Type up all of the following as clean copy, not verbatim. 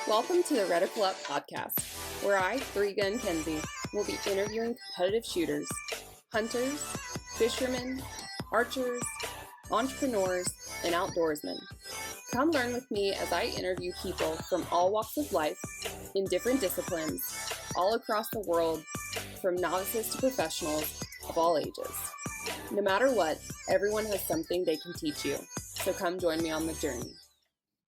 Welcome to the Reticle Up podcast, where I, Three-Gun Kenzie, will be interviewing competitive shooters, hunters, fishermen, archers, entrepreneurs, and outdoorsmen. Come learn with me as I interview people from all walks of life, in different disciplines, all across the world, from novices to professionals of all ages. No matter what, everyone has something they can teach you, so come join me on the journey.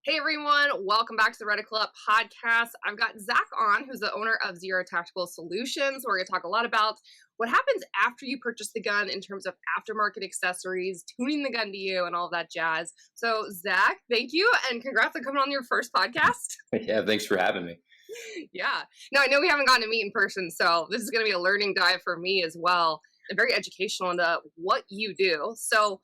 Hey everyone, welcome back to the Reticle Up podcast. I've got Zach on, who's the owner of Zero Tactical Solutions. We're going to talk a lot about what happens after you purchase the gun in terms of aftermarket accessories, tuning the gun to you, and all that jazz. So Zach, thank you, and congrats on coming on your first podcast. Yeah, thanks for having me. Yeah. Now, I know we haven't gotten to meet in person, so this is going to be a learning dive for me as well, and very educational into what you do. So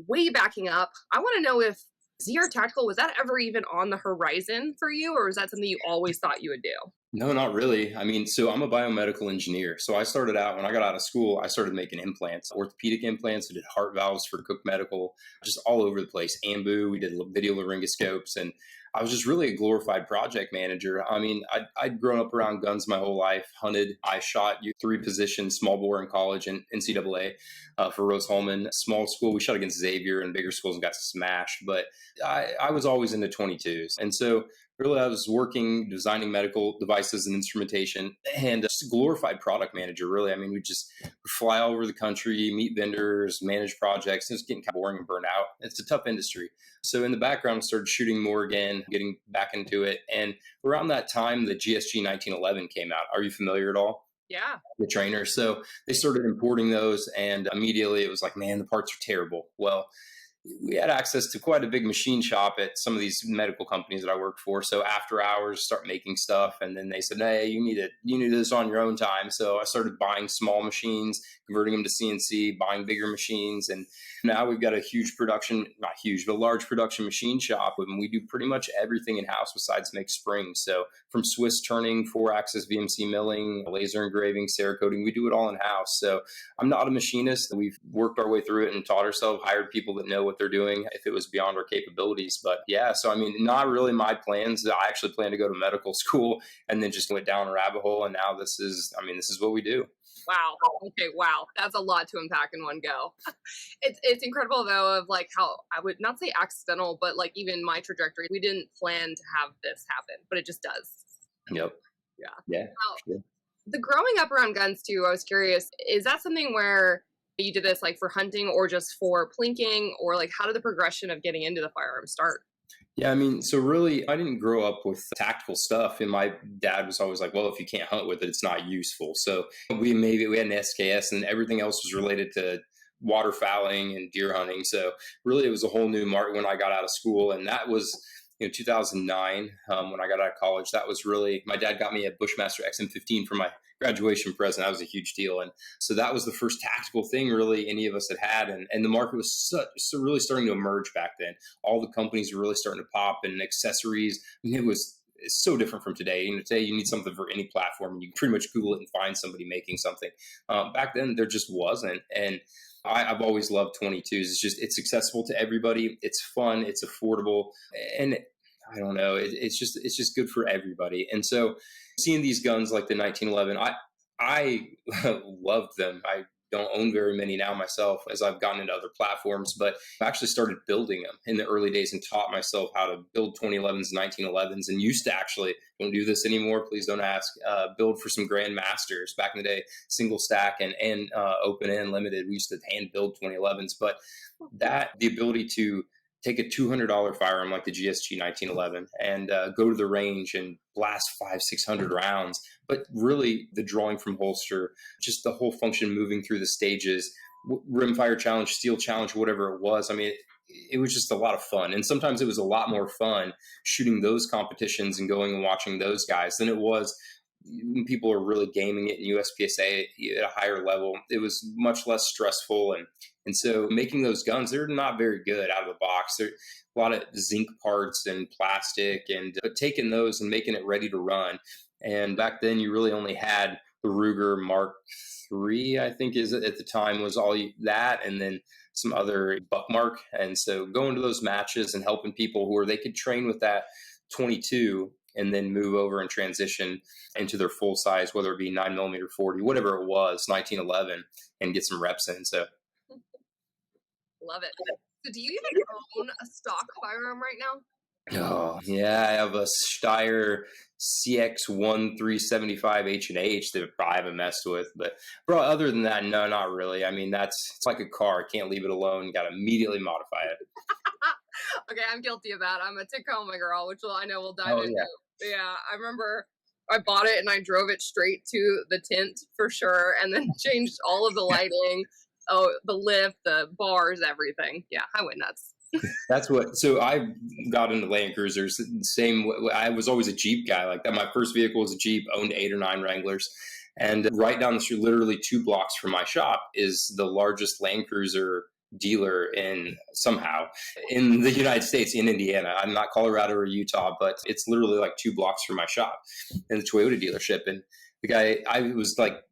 way backing up, I want to know if Zero Tactical, was that ever even on the horizon for you, or was that something you always thought you would do? No, not really. So I'm a biomedical engineer. So I started out, when I got out of school, I started making implants, orthopedic implants. I did heart valves for Cook Medical, just all over the place. AMBU, we did video laryngoscopes, and I was just really a glorified project manager. I'd grown up around guns my whole life, hunted. I shot 3 positions, small bore in college and NCAA for Rose-Hulman. Small school, we shot against Xavier, and bigger schools and got smashed. But I was always into 22s. And so really, I was working, designing medical devices and instrumentation, and just a glorified product manager, really. We just fly all over the country, meet vendors, manage projects. It was getting kind of boring and burnt out. It's a tough industry. So in the background, I started shooting more again, getting back into it. And around that time, the GSG 1911 came out. Are you familiar at all? Yeah. The trainer. So they started importing those, and immediately it was like, man, the parts are terrible. Well, we had access to quite a big machine shop at some of these medical companies that I worked for. So after hours, start making stuff. And then they said, hey, you need this on your own time. So I started buying small machines, converting them to CNC, buying bigger machines. And now we've got a huge production, not huge, but large production machine shop. And we do pretty much everything in-house besides make springs. So from Swiss turning, 4-axis VMC milling, laser engraving, Cerakoting, we do it all in-house. So I'm not a machinist. We've worked our way through it and taught ourselves, hired people that know what they're doing if it was beyond our capabilities. But yeah, so not really my plans. I actually planned to go to medical school and then just went down a rabbit hole. And now this is what we do. Wow. Okay. Wow. That's a lot to unpack in one go. It's incredible though, of like how I would not say accidental, but like even my trajectory, we didn't plan to have this happen, but it just does. Yep. Yeah. Yeah. Sure. The growing up around guns too, I was curious, is that something where you did this like for hunting or just for plinking, or like how did the progression of getting into the firearm start? Yeah, so really, I didn't grow up with tactical stuff, and my dad was always like, well, if you can't hunt with it, it's not useful. So we had an SKS, and everything else was related to waterfowling and deer hunting. So really, it was a whole new market when I got out of school, and that was 2009 when I got out of college. That was really, my dad got me a Bushmaster XM15 for my graduation present. That was a huge deal. And so that was the first tactical thing really any of us had. And the market was really starting to emerge back then. All the companies were really starting to pop, and accessories. It's so different from today. Today you need something for any platform, and you can pretty much Google it and find somebody making something. Back then there just wasn't. And I've always loved 22s. It's accessible to everybody. It's fun. It's affordable. And I don't know. It's just good for everybody. And so seeing these guns like the 1911, I loved them. I don't own very many now myself as I've gotten into other platforms, but I actually started building them in the early days and taught myself how to build 2011s, 1911s, and used to actually, don't do this anymore, please don't ask, build for some grandmasters. Back in the day, single stack and open and limited, we used to hand build 2011s, but the ability to take a $200 firearm like the GSG 1911 and go to the range and blast 500-600 rounds. But really the drawing from holster, just the whole function moving through the stages, rimfire challenge, steel challenge, whatever it was. It was just a lot of fun. And sometimes it was a lot more fun shooting those competitions and going and watching those guys than it was when people are really gaming it in USPSA at a higher level. It was much less stressful. And so making those guns, they're not very good out of the box. They're a lot of zinc parts and plastic, but taking those and making it ready to run. And back then you really only had the Ruger Mark III, I think is at the time, was all that, and then some other Buckmark. And so going to those matches and helping people they could train with that 22 and then move over and transition into their full size, whether it be 9mm 40, whatever it was, 1911, and get some reps in. So love it. So do you even own a stock firearm right now? oh yeah, I have a Steyr CX1375 H&H that I haven't messed with, but bro, other than that, no, not really. I mean, it's like a car. Can't leave it alone. Got to immediately modify it. Okay, I'm guilty of that. I'm a Tacoma girl, which I know we'll dive Oh into. yeah. Yeah, I remember I bought it and I drove it straight to the tint for sure, and then changed all of the lighting, the lift, the bars, everything. Yeah, I went nuts. That's what. So I got into Land Cruisers. Same. I was always a Jeep guy. Like that. My first vehicle was a Jeep. Owned 8 or 9 Wranglers. And right down the street, literally 2 blocks from my shop, is the largest Land Cruiser dealer in the United States, in Indiana. I'm not Colorado or Utah, but it's literally like 2 blocks from my shop, in the Toyota dealership. And the guy, I was like,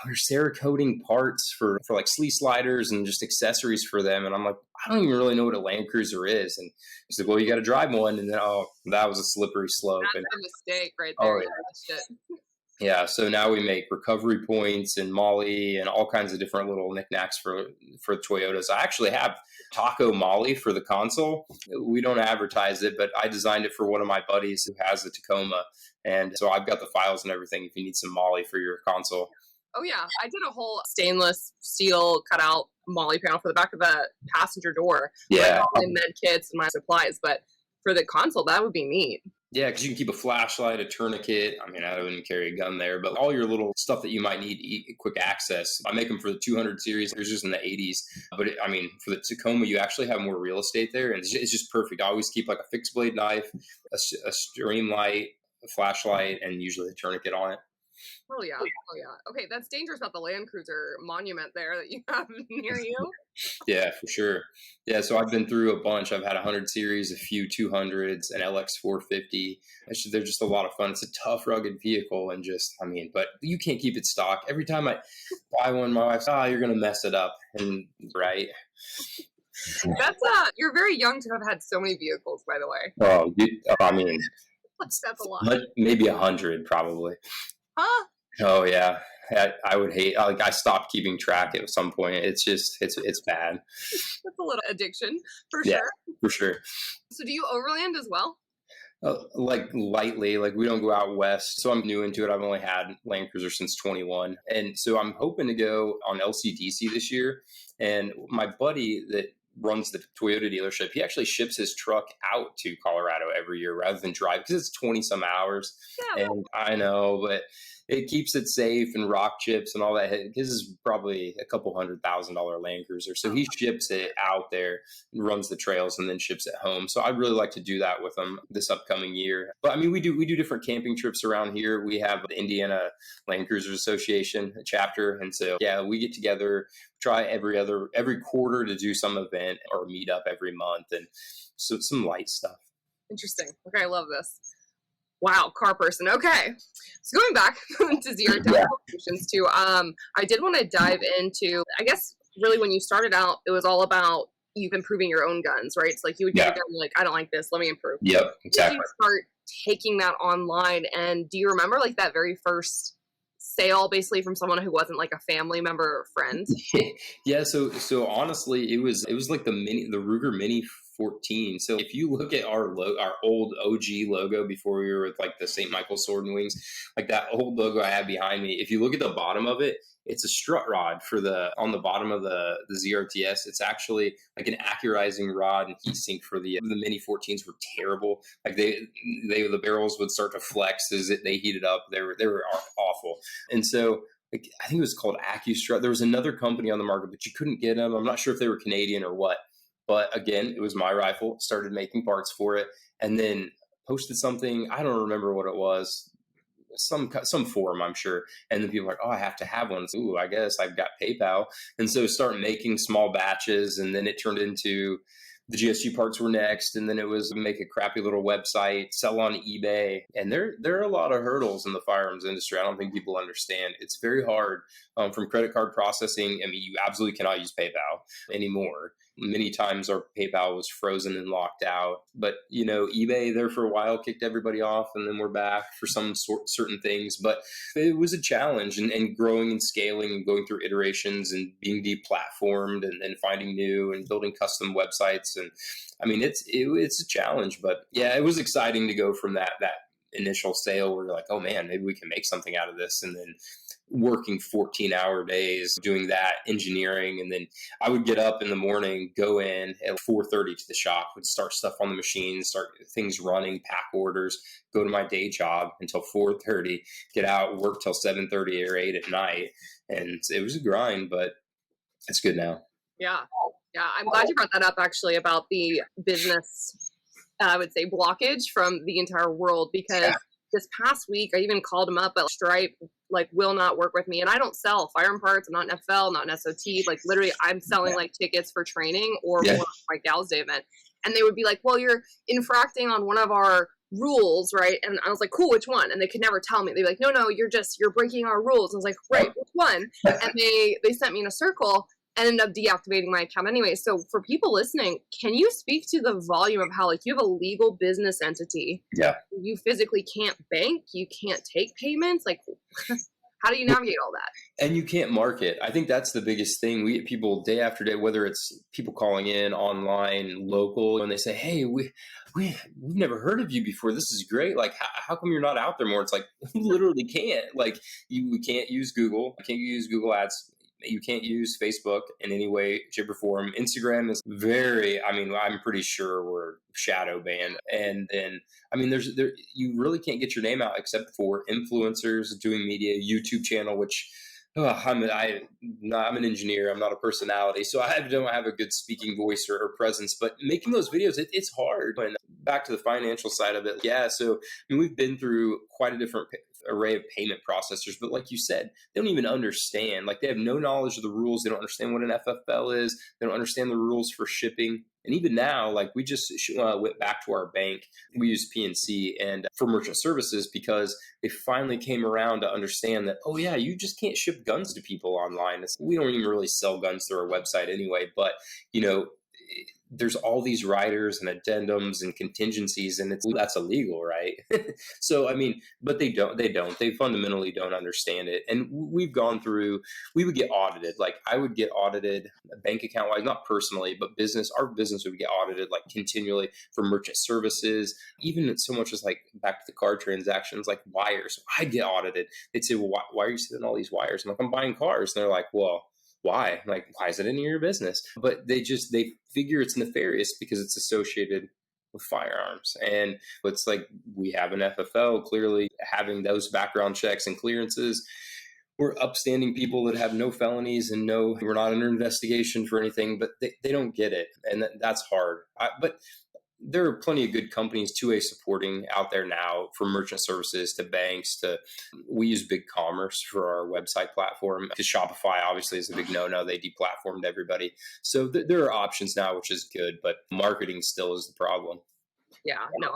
we're Cerakoting parts for like slee sliders and just accessories for them. And I'm like, I don't even really know what a Land Cruiser is. And he's like, well, you got to drive one. And then, that was a slippery slope. That's and a mistake right there. Oh, yeah. Yeah, so now we make recovery points and Molly and all kinds of different little knickknacks for Toyotas. I actually have Taco Molly for the console. We don't advertise it, but I designed it for one of my buddies who has the Tacoma. And so I've got the files and everything if you need some Molly for your console. Oh, yeah. I did a whole stainless steel cutout Molly panel for the back of the passenger door. Yeah. Like all my med kits and my supplies. But for the console, that would be neat. Yeah, because you can keep a flashlight, a tourniquet. I mean, I wouldn't carry a gun there, but all your little stuff that you might need quick access. I make them for the 200 series. There's just in the 80s. But for the Tacoma, you actually have more real estate there. And it's just perfect. I always keep like a fixed blade knife, a stream light, a flashlight, and usually a tourniquet on it. Oh, yeah. Oh, yeah. Okay, that's dangerous about the Land Cruiser monument there that you have near you. Yeah, for sure. Yeah, so I've been through a bunch. I've had 100 series, a few 200s, an LX 450. They're just a lot of fun. It's a tough, rugged vehicle, and but you can't keep it stock. Every time I buy one, my wife's, you're going to mess it up. And right. That's you're very young to have had so many vehicles, by the way. Oh, that's a lot. Maybe 100, probably. Huh? Oh yeah, I would hate. I stopped keeping track at some point. It's bad. That's a little addiction for yeah, sure. For sure. So do you overland as well? Like lightly, like we don't go out west, so I'm new into it. I've only had Land Cruiser since 21, and so I'm hoping to go on LCDC this year. And my buddy that runs the Toyota dealership, he actually ships his truck out to Colorado every year rather than drive, because it's 20 some hours. Yeah, and I know, but it keeps it safe and rock chips and all that. His is probably a couple $100,000 Land Cruiser. So he ships it out there and runs the trails and then ships it home. So I'd really like to do that with him this upcoming year. But we do different camping trips around here. We have the Indiana Land Cruisers Association chapter. And so, yeah, we get together, try every quarter to do some event or meet up every month. And so some light stuff. Interesting. Okay. I love this. Wow, car person. Okay, so going back to zero technical solutions too. I did want to dive into, I guess, really when you started out, it was all about you improving your own guns, right? It's like you would get a gun, like, I don't like this, let me improve. Yep, exactly. Did you start taking that online, and do you remember like that very first sale, basically from someone who wasn't like a family member or friend? Yeah. So honestly, it was like the Ruger Mini 14. So if you look at our old OG logo before we were with like the St. Michael Sword and Wings, like that old logo I have behind me, if you look at the bottom of it, it's a strut rod on the bottom of the ZRTS. It's actually like an accurizing rod and heat sink for the Mini 14s were terrible. Like the barrels would start to flex as they heated up. They were awful. And so I think it was called AccuStrut. There was another company on the market, but you couldn't get them. I'm not sure if they were Canadian or what. But again, it was my rifle, started making parts for it, and then posted something. I don't remember what it was, some forum, I'm sure. And then people are like, I have to have one. So, I guess I've got PayPal. And so start making small batches. And then it turned into the GSG parts were next. And then it was make a crappy little website, sell on eBay. And there are a lot of hurdles in the firearms industry. I don't think people understand. It's very hard from credit card processing. I mean, you absolutely cannot use PayPal anymore. Many times our PayPal was frozen and locked out. But, eBay there for a while kicked everybody off, and then we're back for some certain things. But it was a challenge, and growing and scaling and going through iterations and being deplatformed and finding new and building custom websites. And I mean, it's a challenge, but yeah, it was exciting to go from that initial sale where you're like, oh man, maybe we can make something out of this. And then working 14-hour days doing that engineering. And then I would get up in the morning, go in at 4:30 to the shop, would start stuff on the machine, start things running, pack orders, go to my day job until 4:30, get out, work till 7:30 or 8 at night. And it was a grind, but it's good now. Yeah. Yeah. I'm glad you brought that up actually about the business, I would say, blockage from the entire world, because this past week I even called them up, but Stripe will not work with me. And I don't sell firearm parts. I'm not an FL, not an SOT. Literally I'm selling tickets for training or for my Gals Day event. And they would be like, well, you're infracting on one of our rules, right? And I was like, cool, which one? And they could never tell me. They'd be like, no, you're breaking our rules. And I was like, right, which one? And they sent me in a circle and ended up deactivating my account anyway. So for people listening, can you speak to the volume of how you have a legal business entity? Yeah. You physically can't bank, you can't take payments. How do you navigate all that? And you can't market. I think that's the biggest thing. We get people day after day, whether it's people calling in online, local, and they say, hey, we've never heard of you before. This is great. How come you're not out there more? It's we literally can't. We can't use Google. I can't use Google Ads. You can't use Facebook in any way, shape, or form. Instagram is I'm pretty sure we're shadow banned. And then, you really can't get your name out except for influencers doing media, YouTube channel, which I'm an engineer. I'm not a personality. So I don't have a good speaking voice or presence, but making those videos, it's hard. And back to the financial side of it. Yeah. So we've been through quite a different array of payment processors, but like you said, they don't even understand. They have no knowledge of the rules. They don't understand what an FFL is. They don't understand the rules for shipping. And even now, we just went back to our bank. We use PNC and for merchant services because they finally came around to understand that, oh yeah, you just can't ship guns to people online. We don't even really sell guns through our website anyway, but there's all these riders and addendums and contingencies, and that's illegal, right? So, but they fundamentally don't understand it. And we would get audited. I would get audited bank account wise, not personally, but our business would get audited continually for merchant services, even so much as back to the card transactions, wires. I'd get audited. They'd say, well, why are you sending all these wires? I'm I'm buying cars. And they're like, well, why? Why is it any of your business? But they figure it's nefarious because it's associated with firearms. And it's we have an FFL, clearly having those background checks and clearances. We're upstanding people that have no felonies and we're not under investigation for anything, but they don't get it. And that's hard. But there are plenty of good companies 2A supporting out there now, from merchant services to banks we use BigCommerce for our website platform, because Shopify obviously is a big no-no. They deplatformed everybody. So there are options now, which is good, but marketing still is the problem. Yeah, no, 100%.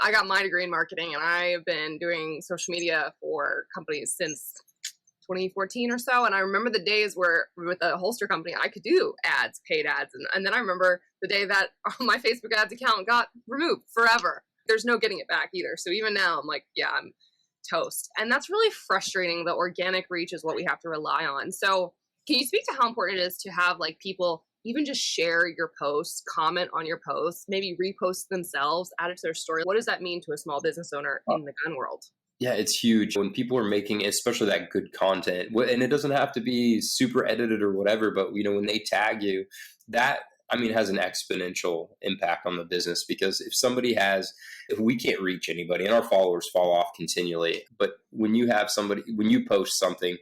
I got my degree in marketing, and I have been doing social media for companies since 2014 or so. And I remember the days where with a holster company, I could do ads, paid ads. And then I remember the day that my Facebook ads account got removed forever. There's no getting it back either. So even now I'm toast. And that's really frustrating. The organic reach is what we have to rely on. So can you speak to how important it is to have people even just share your posts, comment on your posts, maybe repost themselves, add it to their story? What does that mean to a small business owner in the gun world? Yeah, it's huge when people are making, especially that good content, and it doesn't have to be super edited or whatever, but when they tag you, that has an exponential impact on the business, because if we can't reach anybody and our followers fall off continually, but when you post something,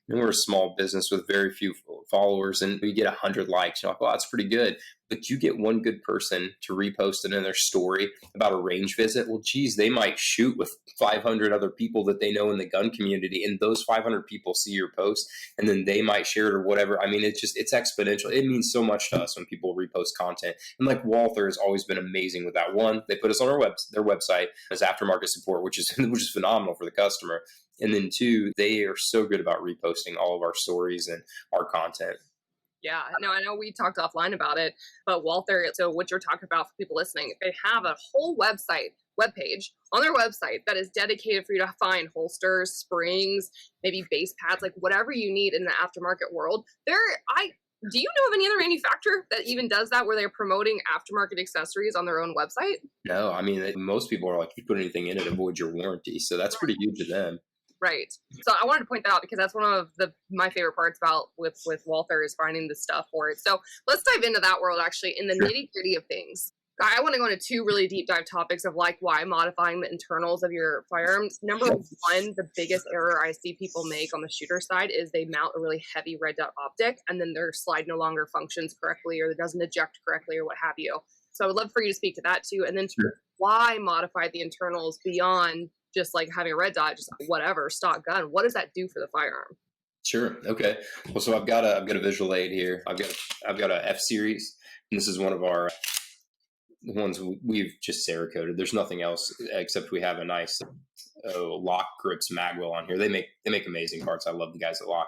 we're a small business with very few followers and we get 100 likes, you're like, well, that's pretty good. But you get one good person to repost it in their story about a range visit. Well, geez, they might shoot with 500 other people that they know in the gun community, and those 500 people see your post, and then they might share it or whatever. It's exponential. It means so much to us when people repost content. And Walther has always been amazing with that. One, they put us on their website as aftermarket support, which is phenomenal for the customer. And then two, they are so good about reposting all of our stories and our content. Yeah, no, I know we talked offline about it, but Walther, so what you're talking about for people listening, they have a whole webpage on their website that is dedicated for you to find holsters, springs, maybe base pads, like whatever you need in the aftermarket world. Do you know of any other manufacturer that even does that where they're promoting aftermarket accessories on their own website? No, I mean, most people are like, if you put anything in it, avoid your warranty. So that's pretty huge to them. Right. So I wanted to point that out because that's one of my favorite parts about with Walther is finding the stuff for it. So let's dive into that world actually in the nitty gritty of things. I want to go into two really deep dive topics of like why modifying the internals of your firearms. Number one, the biggest error I see people make on the shooter side is they mount a really heavy red dot optic and then their slide no longer functions correctly or it doesn't eject correctly or what have you. So I would love for you to speak to that too. And then why modify the internals beyond just like having a red dot, just whatever, stock gun. What does that do for the firearm? Sure. Okay. Well, so I've got a visual aid here. I've got a F series, and this is one of our ones we've just Cerakoted. There's nothing else except we have a nice Lock Grips magwell on here. They make amazing parts. I love the guys at Lock.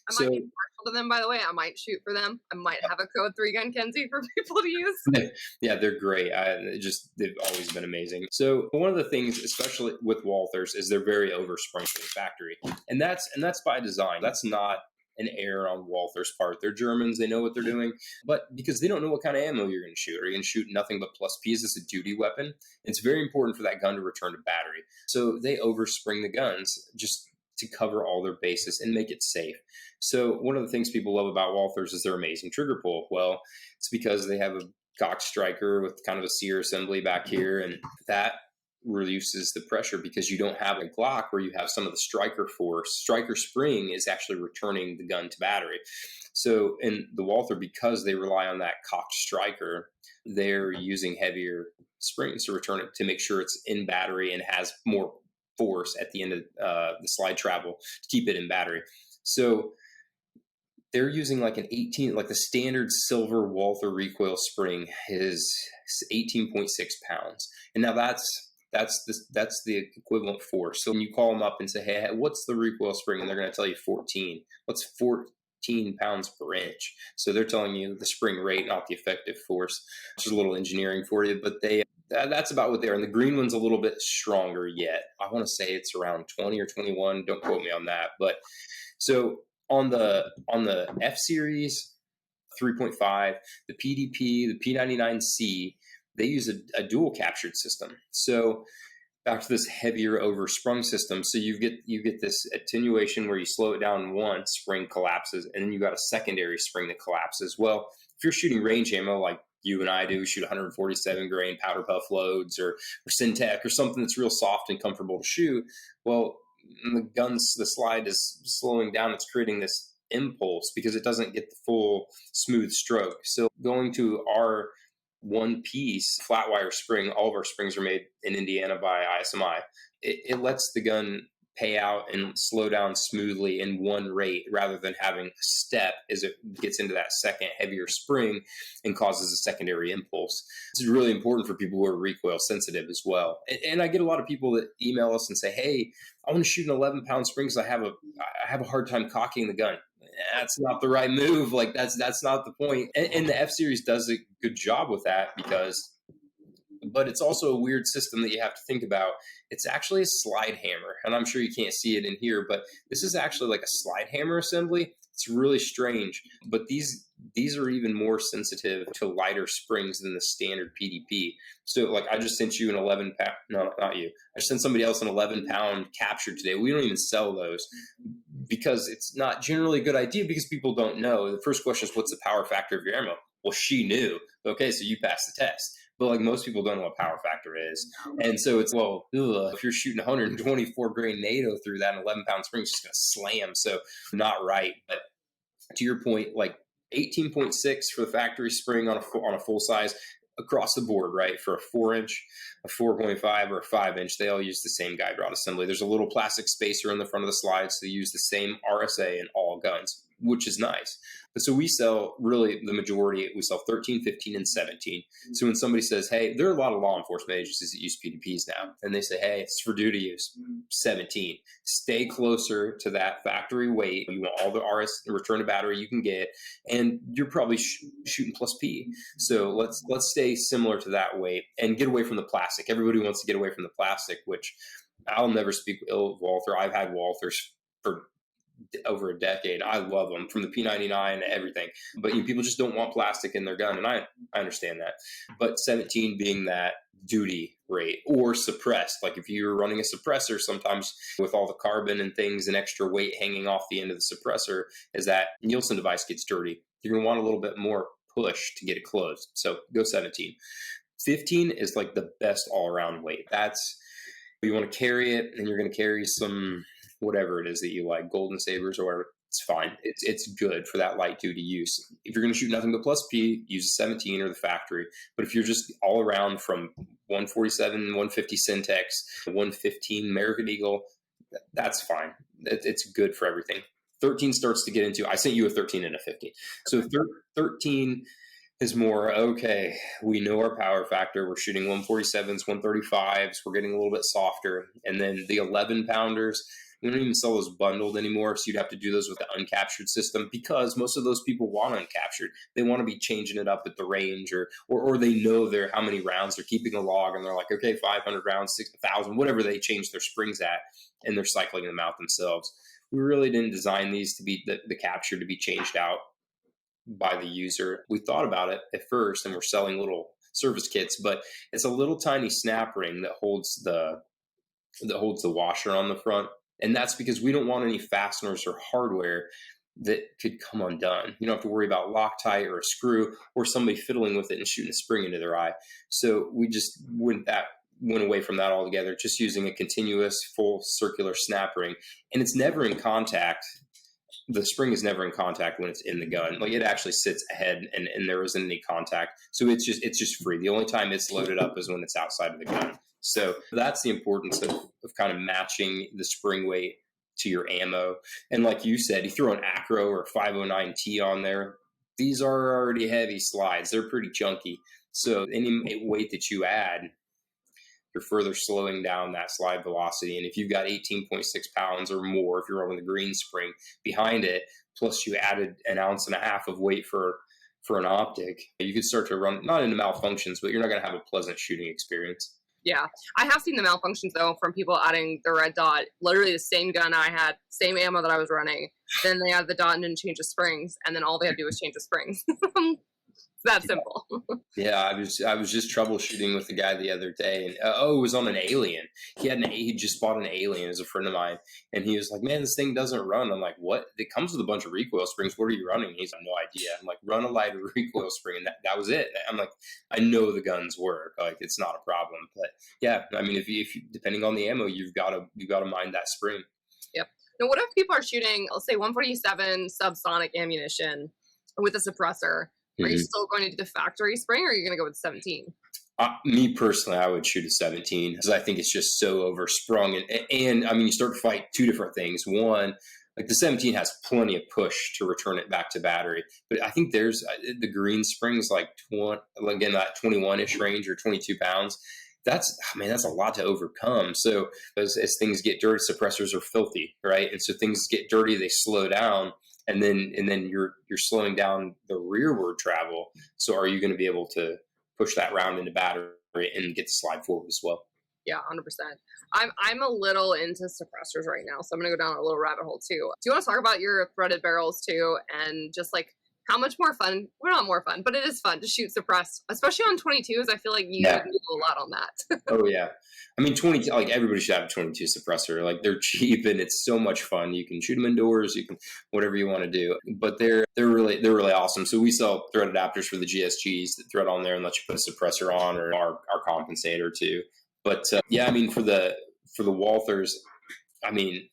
I might be partial to them, by the way. I might shoot for them. I might have a code 3Gun Kenzie for people to use. Yeah, they're great. They've always been amazing. So one of the things, especially with Walthers, is they're very oversprung for the factory, and that's by design. That's not an error on Walther's part. They're Germans. They know what they're doing, but because they don't know what kind of ammo you're going to shoot. Are you going to shoot nothing but plus P? Is this a duty weapon? It's very important for that gun to return to battery. So they overspring the guns just to cover all their bases and make it safe. So one of the things people love about Walthers is their amazing trigger pull. Well, it's because they have a Cox striker with kind of a sear assembly back here, and that reduces the pressure because you don't have a Glock where you have some of the striker force. Striker spring is actually returning the gun to battery. So in the Walther, because they rely on that Cox striker, they're using heavier springs to return it to make sure it's in battery and has more force at the end of the slide travel to keep it in battery. So they're using like an 18, like the standard silver Walther recoil spring is 18.6 pounds. And now that's the equivalent force. So when you call them up and say, hey, what's the recoil spring? And they're going to tell you 14. What's 14 pounds per inch? So they're telling you the spring rate, not the effective force, which is a little engineering for you, but that's about what they are. And the green one's a little bit stronger yet. I want to say it's around 20 or 21. Don't quote me on that. But so on the F series 3.5, the PDP, the P99C, they use a dual captured system. So back to this heavier oversprung system. So you get this attenuation where you slow it down once, spring collapses, and then you got a secondary spring that collapses. Well, if you're shooting range ammo like you and I do, shoot 147 grain powder puff loads or Syntec or something that's real soft and comfortable to shoot, well, the slide is slowing down. It's creating this impulse because it doesn't get the full smooth stroke. So going to our one piece flat wire spring, all of our springs are made in Indiana by ISMI. It lets the gun pay out and slow down smoothly in one rate rather than having a step as it gets into that second heavier spring and causes a secondary impulse. It's really important for people who are recoil sensitive as well. And I get a lot of people that email us and say, hey, I want to shoot an 11-pound spring because I have a hard time cocking the gun. That's not the right move. Like that's not the point. And the F series does a good job with that but it's also a weird system that you have to think about. It's actually a slide hammer, and I'm sure you can't see it in here, but this is actually like a slide hammer assembly. It's really strange, but these are even more sensitive to lighter springs than the standard PDP. So like I just sent you an 11-pound, no, not you. I sent somebody else an 11-pound capture today. We don't even sell those because it's not generally a good idea because people don't know. The first question is, what's the power factor of your ammo? Well, she knew. Okay, so you passed the test. But like most people don't know what power factor is. And so it's, if you're shooting 124 grain NATO through that, an 11-pound spring is just going to slam. So not right. But to your point, like 18.6 for the factory spring on a full size across the board, right? For a 4-inch, a 4.5, or a 5-inch, they all use the same guide rod assembly. There's a little plastic spacer in the front of the slide, so they use the same RSA in all guns. which is nice. But so we sell really the majority, we sell 13, 15, and 17. So when somebody says, hey, there are a lot of law enforcement agencies that use PDPs now, and they say, hey, it's for duty use, 17. Stay closer to that factory weight. You want all the RS return to battery you can get, and you're probably shooting plus P. So let's stay similar to that weight and get away from the plastic. Everybody wants to get away from the plastic, which I'll never speak ill of Walther. I've had Walthers for over a decade. I love them, from the P99 to everything. But people just don't want plastic in their gun, and I understand that. But 17 being that duty rate, or suppressed. Like if you're running a suppressor, sometimes with all the carbon and things and extra weight hanging off the end of the suppressor, as that Nielsen device gets dirty, you're going to want a little bit more push to get it closed. So go 17. 15 is like the best all-around weight. That's, you want to carry it, and you're going to carry some whatever it is that you like, Golden Sabers or whatever. It's fine. It's good for that light duty use. If you're going to shoot nothing but plus P, use a 17 or the factory. But if you're just all around from 147, 150 Syntex, 115 American Eagle, that's fine. It's good for everything. 13 starts to get into, I sent you a 13 and a 15. So 13 is more, okay, we know our power factor. We're shooting 147s, 135s. We're getting a little bit softer. And then the 11 pounders, we don't even sell those bundled anymore. So you'd have to do those with the uncaptured system, because most of those people want uncaptured. They want to be changing it up at the range, or they know how many rounds they're keeping a log, and they're like, okay, 500 rounds, 6,000, whatever they change their springs at, and they're cycling them out themselves. We really didn't design these to be the capture to be changed out by the user. We thought about it at first, and we're selling little service kits, but it's a little tiny snap ring that holds the washer on the front. And that's because we don't want any fasteners or hardware that could come undone. You don't have to worry about Loctite or a screw or somebody fiddling with it and shooting a spring into their eye. So we just went away from that altogether, just using a continuous full circular snap ring. And it's never in contact. The spring is never in contact when it's in the gun. Like, it actually sits ahead, and there isn't any contact. So it's just free. The only time it's loaded up is when it's outside of the gun. So that's the importance of kind of matching the spring weight to your ammo. And like you said, you throw an Acro or 509T on there, these are already heavy slides. They're pretty chunky. So any weight that you add, you're further slowing down that slide velocity. And if you've got 18.6 pounds or more, if you're running the green spring behind it, plus you added 1.5 ounces of weight for an optic, you could start to run, not into malfunctions, but you're not going to have a pleasant shooting experience. Yeah, I have seen the malfunctions though from people adding the red dot. Literally the same gun I had, same ammo that I was running. Then they add the dot and didn't change the springs, and then all they had to do was change the springs. It's that simple. Yeah, I was just troubleshooting with the guy the other day, and it was on an Alien. He just bought an Alien as a friend of mine, and he was like, "Man, this thing doesn't run." I'm like, "What? It comes with a bunch of recoil springs. What are you running?" He's like, "No idea." I'm like, "Run a lighter recoil spring," and that was it. I'm like, I know the guns work. Like, it's not a problem. But yeah, I mean, if you depending on the ammo, you've got to mind that spring. Yep. Now, what if people are shooting, let's say 147 subsonic ammunition with a suppressor? Are you still going to do the factory spring, or are you going to go with 17? Me personally, I would shoot a 17 because I think it's just so oversprung. And I mean, you start to fight two different things. One, like the 17 has plenty of push to return it back to battery. But I think there's the green springs, like again, that 21-ish range or 22 pounds. That's a lot to overcome. So as things get dirty, suppressors are filthy, right? And so things get dirty, they slow down. And then you're slowing down the rearward travel. So are you going to be able to push that round into battery and get to slide forward as well? Yeah, 100%. I'm a little into suppressors right now, so I'm going to go down a little rabbit hole too. Do you want to talk about your threaded barrels too, and just like how much more fun? Well, not more fun, but it is fun to shoot suppressed, especially on 22s. I feel like you do a lot on that. Oh yeah, I mean 22. Like everybody should have a 22 suppressor. Like they're cheap and it's so much fun. You can shoot them indoors. You can whatever you want to do. But they're really awesome. So we sell thread adapters for the GSGs that thread on there and let you put a suppressor on, or our compensator too. But yeah, I mean for the Walthers, I mean.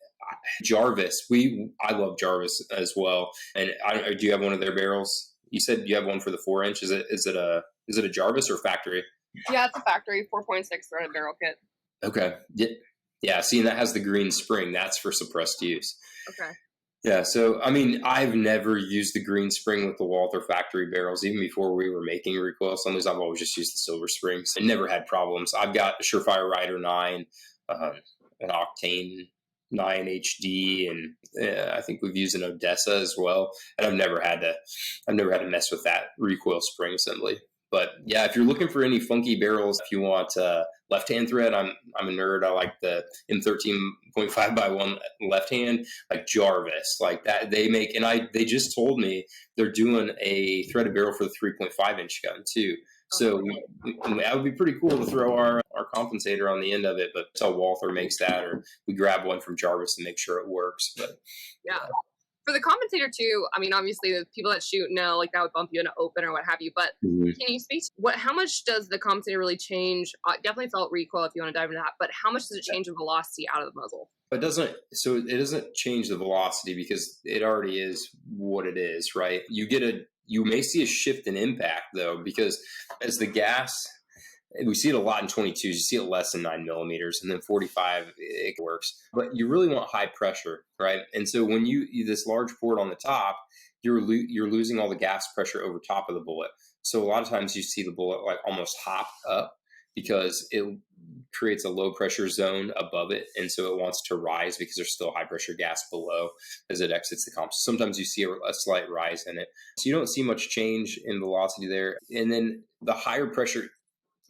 Jarvis, I love Jarvis as well. And do you have one of their barrels? You said you have one for the 4-inch. Is it a Jarvis or factory? Yeah, it's a factory 4.6 threaded barrel kit. Okay. Yeah. See, and that has the green spring. That's for suppressed use. Okay. Yeah, so I mean, I've never used the green spring with the Walther factory barrels, even before we were making recoil assemblies. I've always just used the silver springs and never had problems. I've got a Surefire Rider 9, uh, an Octane 9 HD, and I think we've used an Odessa as well. And I've never had to mess with that recoil spring assembly. But yeah, if you're looking for any funky barrels, if you want left-hand thread, I'm a nerd. I like the M13.5x1 left-hand, like Jarvis, like that. They just told me they're doing a threaded barrel for the 3.5-inch gun too. So that would be pretty cool to throw our compensator on the end of it, but tell Walther makes that, or we grab one from Jarvis and make sure it works. But yeah. For the compensator too, I mean, obviously the people that shoot know like that would bump you in an open or what have you, but can you speak to how much does the compensator really change? Definitely felt recoil if you want to dive into that, but how much does it change the velocity out of the muzzle? It doesn't change the velocity because it already is what it is, right? You may see a shift in impact though, because as the gas, we see it a lot in 22s. You see it less than 9 millimeters, and then 45 it works. But you really want high pressure, right? And so when this large port on the top, you're losing all the gas pressure over top of the bullet. So a lot of times you see the bullet like almost hop up because it creates a low pressure zone above it, and so it wants to rise because there's still high pressure gas below as it exits the comp. So sometimes you see a slight rise in it. So you don't see much change in velocity there. And then the higher pressure,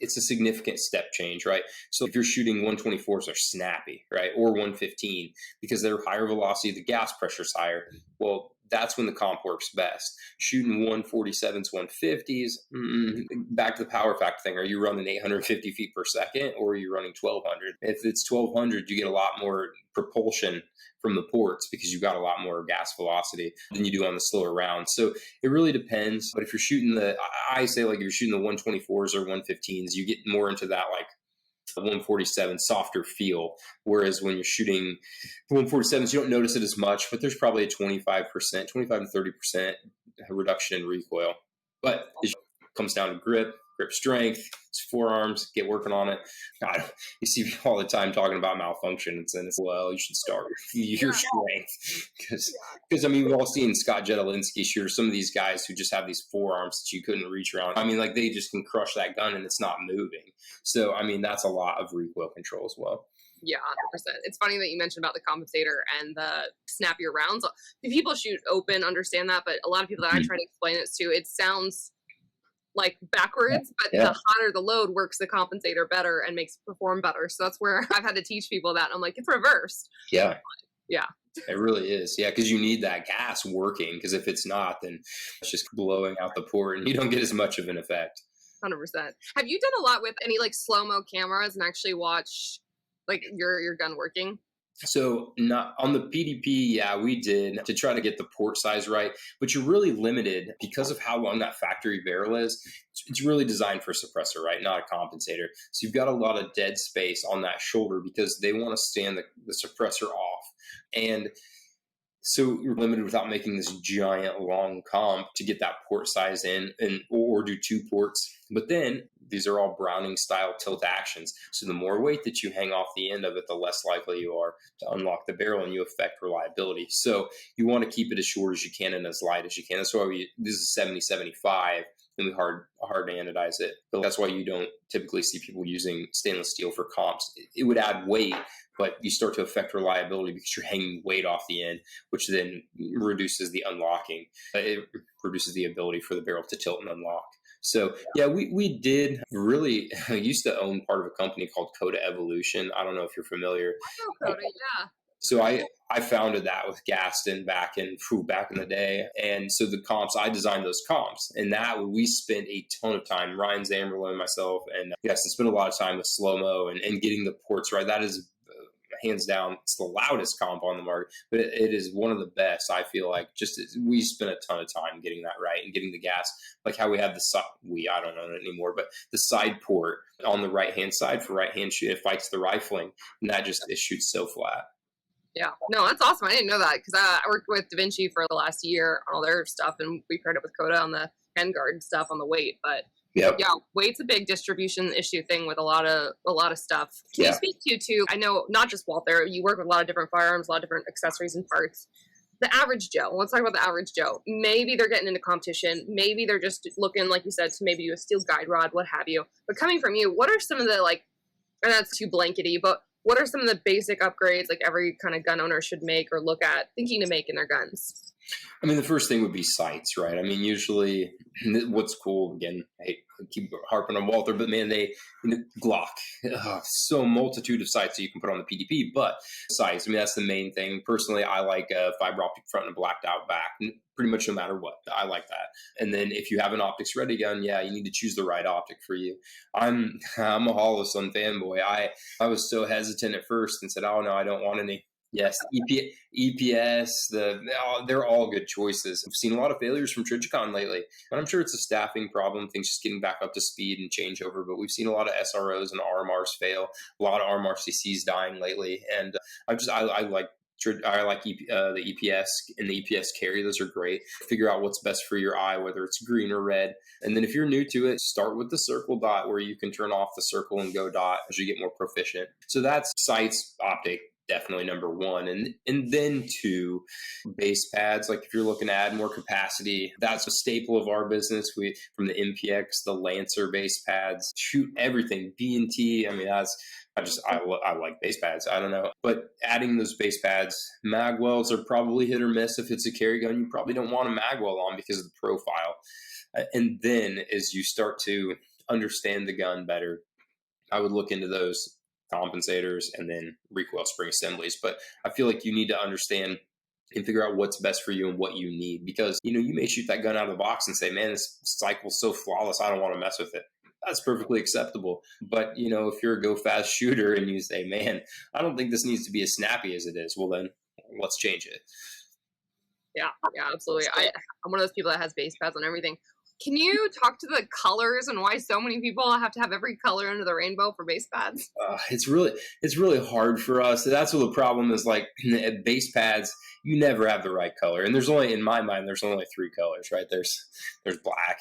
it's a significant step change, right? So if you're shooting 124s or snappy, right, or 115, because they're higher velocity, the gas pressure's higher. Well, that's when the comp works best. Shooting 147s, 150s, back to the power factor thing. Are you running 850 feet per second, or are you running 1200? If it's 1200, you get a lot more propulsion from the ports because you've got a lot more gas velocity than you do on the slower rounds. So it really depends. But if you're shooting I say like if you're shooting the 124s or 115s, you get more into that like 147 softer feel. Whereas when you're shooting 147s, you don't notice it as much, but there's probably a 25 to 30% reduction in recoil. But it comes down to grip strength, it's forearms, get working on it. You see me all the time talking about malfunctions, and it's, well, you should start your strength. Because I mean, we've all seen Scott Jedelinsky shoot, some of these guys who just have these forearms that you couldn't reach around. I mean, like they just can crush that gun and it's not moving. So, I mean, that's a lot of recoil control as well. Yeah, 100%. It's funny that you mentioned about the compensator and the snappier rounds. People shoot open, understand that, but a lot of people that I try to explain it to, it sounds like backwards, but the hotter the load works the compensator better and makes it perform better. So that's where I've had to teach people that. I'm like, it's reversed. Yeah. Yeah. It really is. Yeah, because you need that gas working, because if it's not, then it's just blowing out the port and you don't get as much of an effect. 100%. Have you done a lot with any like slow-mo cameras and actually watch like your gun working? So not on the PDP, yeah, we did, to try to get the port size right, but you're really limited because of how long that factory barrel is. It's really designed for a suppressor, right? Not a compensator. So you've got a lot of dead space on that shoulder because they want to stand the suppressor off. And so you're limited without making this giant long comp to get that port size in, or do two ports. But then these are all Browning style tilt actions. So the more weight that you hang off the end of it, the less likely you are to unlock the barrel, and you affect reliability. So you want to keep it as short as you can and as light as you can. That's why this is 70-75, and we hard anodize it. But that's why you don't typically see people using stainless steel for comps. It would add weight, but you start to affect reliability because you're hanging weight off the end, which then reduces the unlocking. It reduces the ability for the barrel to tilt and unlock. So yeah, we did really used to own part of a company called Coda Evolution. I don't know if you're familiar. I know Coda, yeah. So I founded that with Gaston back in the day. And so the comps, I designed those comps, and that we spent a ton of time, Ryan Zamberlo, myself, and Gaston spent a lot of time with slow-mo and getting the ports right. That is hands down, it's the loudest comp on the market, but it is one of the best. I feel like we spent a ton of time getting that right and getting the gas, like how we have I don't know it anymore, but the side port on the right hand side for right hand shoot, it fights the rifling, and that it shoots so flat. Yeah, no, that's awesome. I didn't know that because I worked with Da Vinci for the last year on all their stuff, and we paired it with Coda on the handguard stuff on the weight, but. Yep. Yeah, weight's a big distribution issue thing with a lot of stuff. Can you speak to, I know not just Walther, you work with a lot of different firearms, a lot of different accessories and parts. the average Joe, let's talk about the average Joe. Maybe they're getting into competition. Maybe they're just looking, like you said, to maybe do a steel guide rod, what have you. But coming from you, what are some of the, like, and that's too blankety, but what are some of the basic upgrades like every kind of gun owner should make or look at thinking to make in their guns? I mean, the first thing would be sights, right? I mean, usually what's cool, again, I keep harping on Walther, but man, Glock, so multitude of sights that you can put on the PDP, but sights, I mean, that's the main thing. Personally, I like a fiber optic front and a blacked out back, pretty much no matter what. I like that. And then if you have an optics ready gun, yeah, you need to choose the right optic for you. I'm a Holosun fanboy. I was so hesitant at first and said, oh no, I don't want any. Yes, EPS, they're all good choices. I've seen a lot of failures from Trijicon lately, and I'm sure it's a staffing problem, things just getting back up to speed and changeover, but we've seen a lot of SROs and RMRs fail, a lot of RMRCCs dying lately, and I like the EPS and the EPS carry. Those are great. Figure out what's best for your eye, whether it's green or red. And then if you're new to it, start with the circle dot where you can turn off the circle and go dot as you get more proficient. So that's sights, optic, definitely number one. And then two, base pads. Like if you're looking to add more capacity, that's a staple of our business. We, from the MPX, the Lancer base pads, shoot everything, B&T. I mean, I like base pads. I don't know. But adding those base pads, magwells are probably hit or miss. If it's a carry gun, you probably don't want a magwell on because of the profile. And then as you start to understand the gun better, I would look into those compensators and then recoil spring assemblies. But I feel like you need to understand and figure out what's best for you and what you need, because you may shoot that gun out of the box and say, man, this cycle's so flawless, I don't want to mess with it. That's perfectly acceptable. But if you're a go fast shooter and you say, man, I don't think this needs to be as snappy as it is, well then let's change it. Yeah, absolutely. I'm one of those people that has base pads on everything. Can you talk to the colors and why so many people have to have every color under the rainbow for base pads? It's really hard for us. That's what the problem is. Like at base pads, you never have the right color, and in my mind, there's only three colors, right? There's black,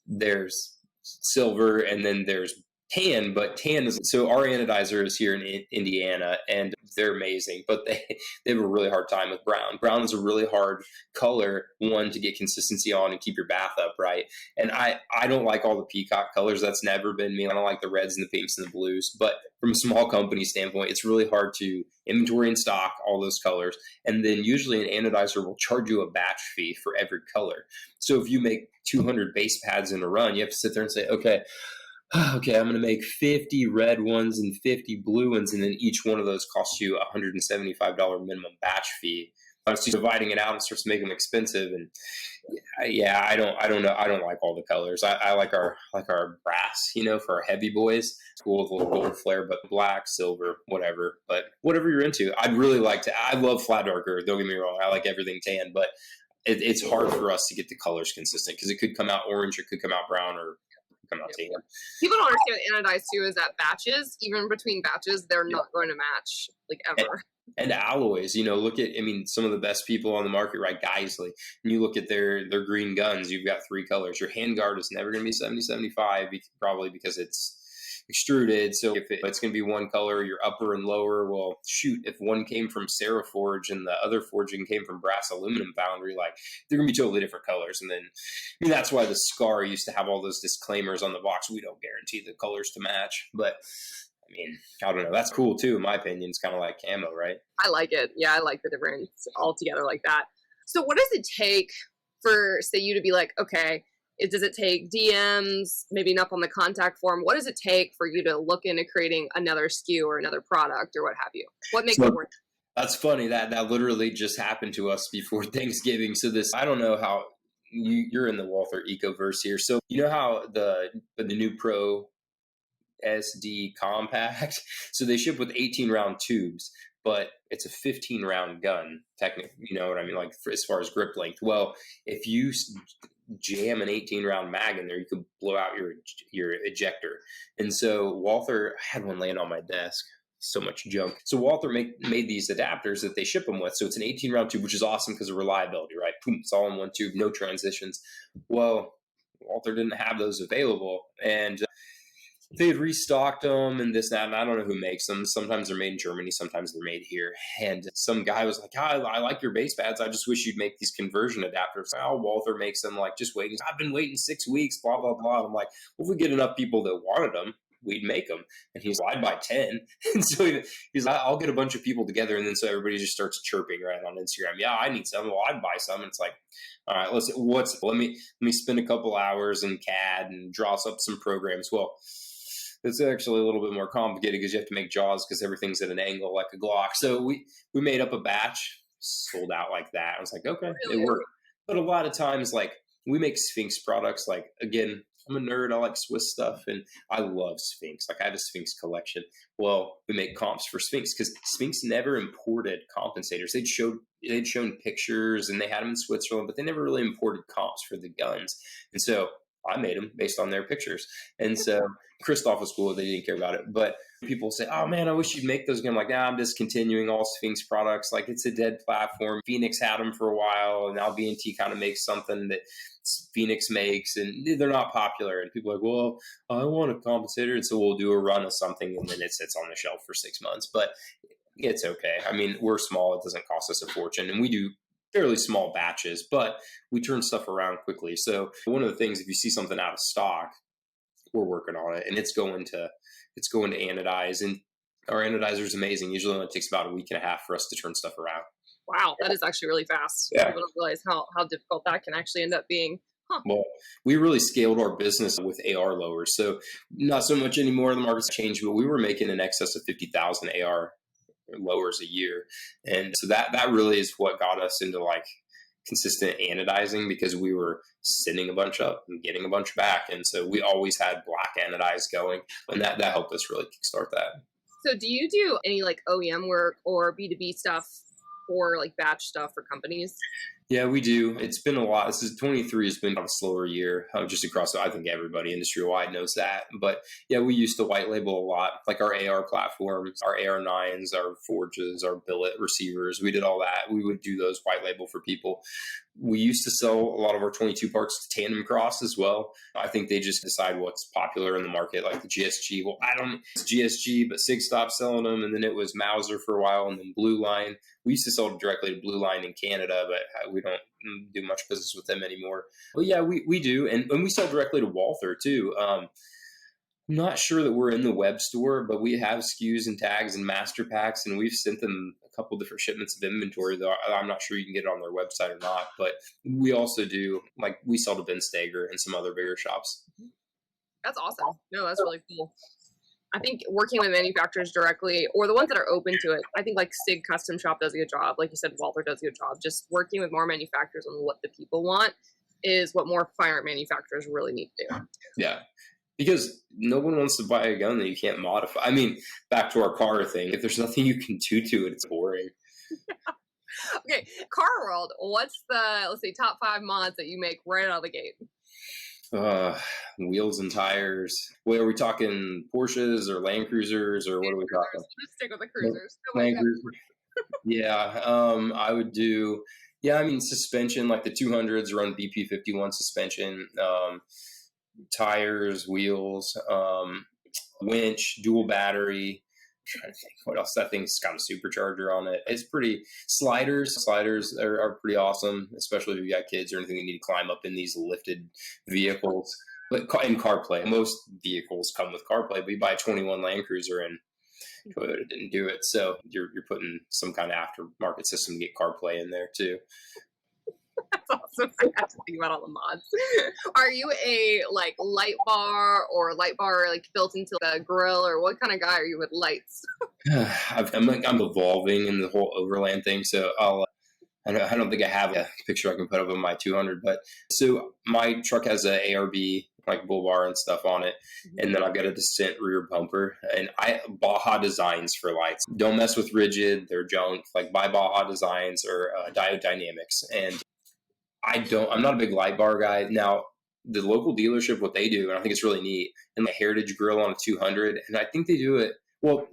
there's silver, and then there's tan. But tan is, so our anodizer is here in Indiana, and they're amazing, but they have a really hard time with brown. Brown is a really hard color, one, to get consistency on and keep your bath up, right? And I don't like all the peacock colors. That's never been me. I don't like the reds and the pinks and the blues. But from a small company standpoint, it's really hard to inventory and stock all those colors. And then usually an anodizer will charge you a batch fee for every color. So if you make 200 base pads in a run, you have to sit there and say, okay, I'm going to make 50 red ones and 50 blue ones, and then each one of those costs you a $175 minimum batch fee. So dividing it out and starts to make them expensive, and I don't know. I don't like all the colors. I like our brass, for our heavy boys. Cool with a little gold flare, but black, silver, whatever. But whatever you're into, I'd really like to. I love flat darker. Don't get me wrong. I like everything tan, but it's hard for us to get the colors consistent because it could come out orange, or it could come out brown, or come out tan. People don't understand what anodized too is that batches, even between batches, they're not going to match like ever. And alloys, look at, some of the best people on the market, right? Geisley, and you look at their green guns, you've got three colors. Your handguard is never going to be 70-75, probably because it's extruded. So if it's going to be one color, your upper and lower, well, shoot, if one came from Sarah Forge and the other forging came from Brass Aluminum Foundry, like they're going to be totally different colors. And then that's why the Scar used to have all those disclaimers on the box. We don't guarantee the colors to match, but I don't know. That's cool too, in my opinion. It's kind of like camo, right? I like it. Yeah, I like the difference all together like that. So what does it take for, say, you to be like, okay, does it take DMs, maybe enough on the contact form? What does it take for you to look into creating another SKU or another product or what have you? What makes it work? That's funny. That literally just happened to us before Thanksgiving. So I don't know how you're in the Walther Ecoverse here. So you know how the new Pro SD compact, so they ship with 18 round tubes, but it's a 15 round gun technically, you know what I mean, like as far as grip length. Well, if you jam an 18 round mag in there, you could blow out your ejector. And so Walther, I had one laying on my desk, so much junk. So Walther made these adapters that they ship them with. So it's an 18 round tube, which is awesome because of reliability, right? Boom, it's all in one tube, no transitions. Well, Walther didn't have those available, and they had restocked them and this, that, and I don't know who makes them. Sometimes they're made in Germany, sometimes they're made here. And some guy was like, I like your base pads. I just wish you'd make these conversion adapters. Oh, Walther makes them, like, just waiting. I've been waiting 6 weeks, blah, blah, blah. I'm like, well, if we get enough people that wanted them, we'd make them. And he's like, I'd buy 10. And so he's like, I'll get a bunch of people together. And then so everybody just starts chirping right on Instagram. Yeah, I need some. Well, I'd buy some. And it's like, all right, let me spend a couple hours in CAD and draw up some programs. Well, it's actually a little bit more complicated because you have to make jaws because everything's at an angle like a Glock. So we made up a batch, sold out like that. I was like, okay, it worked. But a lot of times, like, we make Sphinx products. Like, again, I'm a nerd. I like Swiss stuff, and I love Sphinx. Like, I have a Sphinx collection. Well, we make comps for Sphinx because Sphinx never imported compensators. They'd shown pictures, and they had them in Switzerland, but they never really imported comps for the guns. And so I made them based on their pictures. And so Christoph was cool. They didn't care about it. But people say, oh, man, I wish you'd make those again. I'm like, I'm discontinuing all Sphinx products. Like, it's a dead platform. Phoenix had them for a while, and now B&T kind of makes something that Phoenix makes, and they're not popular. And people are like, well, I want a compensator. And so we'll do a run of something, and then it sits on the shelf for 6 months. But it's okay. I mean, we're small. It doesn't cost us a fortune. And we do fairly small batches, but we turn stuff around quickly. So one of the things, if you see something out of stock, we're working on it, and it's going to anodize, and our anodizer is amazing. Usually only takes about a week and a half for us to turn stuff around. Wow, that is actually really fast. Yeah. People don't realize how difficult that can actually end up being. Huh. Well, we really scaled our business with AR lowers. So not so much anymore. The market's changed, but we were making in excess of 50,000 AR lowers a year. And so that really is what got us into like consistent anodizing, because we were sending a bunch up and getting a bunch back. And so we always had black anodized going, and that helped us really kickstart that. So do you do any like OEM work or B2B stuff for like batch stuff for companies? Yeah, we do. It's been a lot. 23 has been a slower year, just across. I think everybody industry wide knows that. But yeah, we used to white label a lot, like our AR platforms, our AR9s, our forges, our billet receivers. We did all that. We would do those white label for people. We used to sell a lot of our 22 parts to Tandem Cross as well. I think they just decide what's popular in the market, like the GSG. Well, it's GSG, but SIG stopped selling them. And then it was Mauser for a while, and then Blue Line. We used to sell directly to Blue Line in Canada, but we don't do much business with them anymore. But yeah, we do. And we sell directly to Walther too. I'm not sure that we're in the web store, but we have SKUs and tags and master packs, and we've sent them a couple different shipments of inventory, though I'm not sure you can get it on their website or not. But we also do, like, we sell to Ben Steger and some other bigger shops. That's awesome. No, that's really cool. I think working with manufacturers directly, or the ones that are open to it, I think like SIG Custom Shop does a good job. Like you said, Walther does a good job. Just working with more manufacturers on what the people want is what more firearm manufacturers really need to do. Yeah. Because no one wants to buy a gun that you can't modify. I mean, back to our car thing, if there's nothing you can do to it, it's boring. Okay, Car World, what's the, let's say, top 5 mods that you make right out of the gate? Wheels and tires. Well, are we talking Porsches or Land Cruisers, or what are we talking? Let's stick with the cruisers. Land Cruiser. Yeah, I would do, I mean, suspension, like the 200s run BP51 suspension, tires, wheels, winch, dual battery. I'm trying to think what else. That thing's got a supercharger on it. It's pretty. Sliders are pretty awesome, especially if you got kids or anything that need to climb up in these lifted vehicles. But in CarPlay, most vehicles come with CarPlay, but you buy a 21 Land Cruiser and Toyota didn't do it, so you're putting some kind of aftermarket system to get CarPlay in there too. That's awesome. I have to think about all the mods. Are you a like light bar like built into the grill, or what kind of guy are you with lights? I'm evolving in the whole overland thing, so I don't think I have a picture I can put up of my 200, but so my truck has a ARB like bull bar and stuff on it, and then I've got a Descent rear bumper, and I Baja Designs for lights. Don't mess with Rigid; they're junk. Like buy Baja Designs or Diode Dynamics, and I'm not a big light bar guy. Now, the local dealership, what they do, and I think it's really neat, and the Heritage Grill on a 200, and I think they do it, well,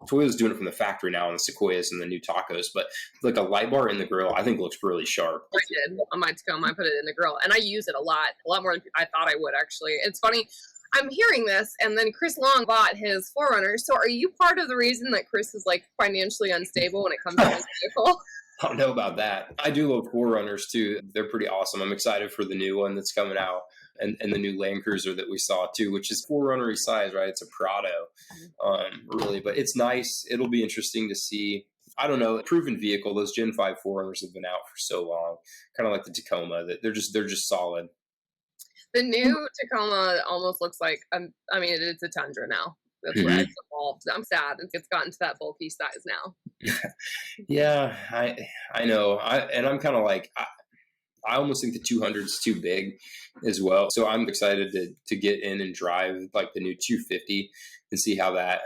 Toyota's doing it from the factory now on the Sequoias and the new Tacos, but like a light bar in the grill, I think looks really sharp. I did on my Tacoma. I put it in the grill, and I use it a lot more than I thought I would, actually. It's funny. I'm hearing this, and then Chris Long bought his 4Runner. So are you part of the reason that Chris is like financially unstable when it comes to his vehicle? I don't know about that. I do love 4Runners too. They're pretty awesome. I'm excited for the new one that's coming out, and the new Land Cruiser that we saw too, which is 4Runner size, right? It's a Prado, really, but it's nice. It'll be interesting to see. I don't know, proven vehicle. Those Gen 5 4Runners have been out for so long, kind of like the Tacoma. That they're just solid. The new Tacoma almost looks like, it's a Tundra now. That's where it's evolved. I'm sad it's gotten to that bulky size now. Yeah, I know. I'm kind of like, I almost think the 200 is too big as well. So I'm excited to get in and drive like the new 250 and see how that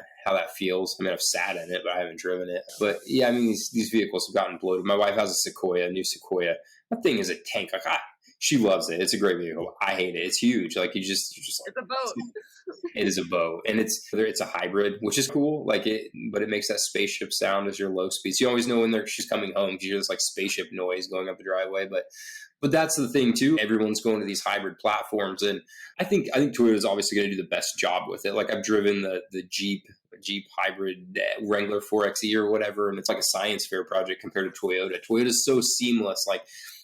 feels. I mean, I've sat in it, but I haven't driven it. But yeah, I mean, these vehicles have gotten bloated. My wife has a new Sequoia. That thing is a tank. Like she loves it. It's a great vehicle. I hate it. It's huge. Like you're just like, it's a boat. It is a boat, and it's a hybrid, which is cool. Like but it makes that spaceship sound as your low speeds. You always know when she's coming home because you hear this like spaceship noise going up the driveway. But that's the thing too. Everyone's going to these hybrid platforms, and I think Toyota is obviously going to do the best job with it. Like I've driven the Jeep hybrid Wrangler 4xe or whatever, and it's like a science fair project compared to Toyota. Toyota's so seamless, like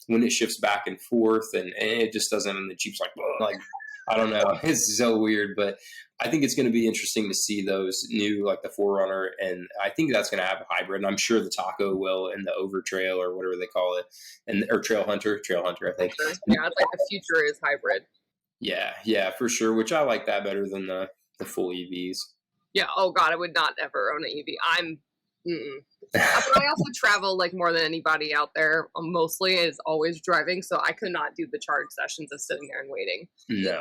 when it shifts back and forth, and it just doesn't. And the Jeep's like I don't know, it's so weird, but I think it's going to be interesting to see those new, like the 4Runner, and I think that's going to have a hybrid, and I'm sure the Taco will, and the Over Trail or whatever they call it, or Trail Hunter, I think. Yeah, it's like the future is hybrid. Yeah, for sure, which I like that better than the full EVs. Yeah, oh God, I would not ever own an EV. But I also travel like more than anybody out there. Mostly is always driving, so I could not do the charge sessions of sitting there and waiting. No,